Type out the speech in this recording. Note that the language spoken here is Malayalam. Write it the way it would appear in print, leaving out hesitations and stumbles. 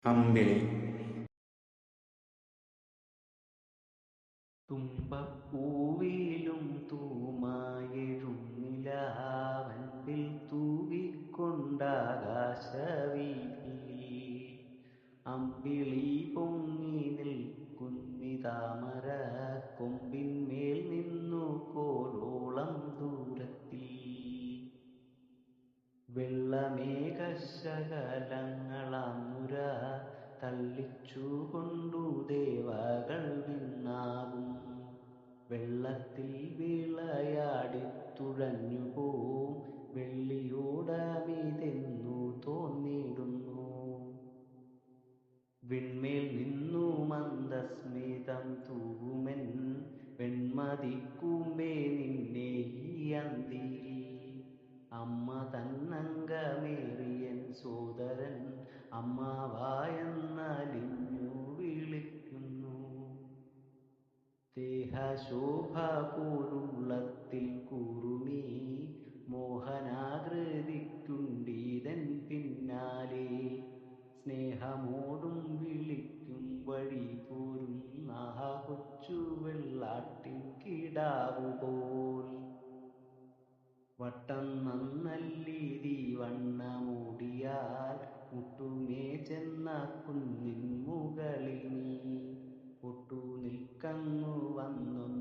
അമ്പിളി. തുമ്പപ്പൂവിലും തൂമായെഴും നിലാവൻപിൽ തൂവിക്കൊണ്ടാകാശവീഥിയിൽ അമ്പിളി പൊങ്ങി നിൽക്കുന്നിതാമര കൊമ്പിന്മേൽ നിന്നു കോലോളം ദൂരത്തിൽ. വെള്ളമേഘശകലങ്ങളാം നുര തള്ളിച്ചുകൊണ്ടു ദേവകൾ വിണ്ണാകും വെള്ളത്തിൽ വിളയാടിത്തുഴഞ്ഞുപോം വെള്ളിയോടമിതെന്നു തോന്നിടുന്നു. വിണ്മേൽ നിന്നു മന്ദസ്മിതം തൂവുമെൻ വെൺമതിക്കൂമ്പേ നിന്നെ ഈ അന്തിയിൽ അമ്മ തന്നങ്കമേറിയൻ സോദരൻ അമ്മാവായെന്നലിഞ്ഞു വിളിക്കുന്നു. ദേഹശോഭ പോലുള്ളത്തിൽ കൂറുമീ മോഹനാകൃതിക്കുണ്ടീതൻ പിന്നാലെ സ്നേഹമോടും വിളിക്കും വഴി പോരും കൊച്ചു വെള്ളാട്ടിൻ കിടാവുപോൽ. വട്ടം നന്നല്ലിതി വണ്ണമൂടിയാൽ മുട്ടുമേ ചെന്ന കുന്നിൻ മുകളിൽ നീ ഒട്ടു നിൽക്കങ്ങു വന്നൊന്നോർക്കുക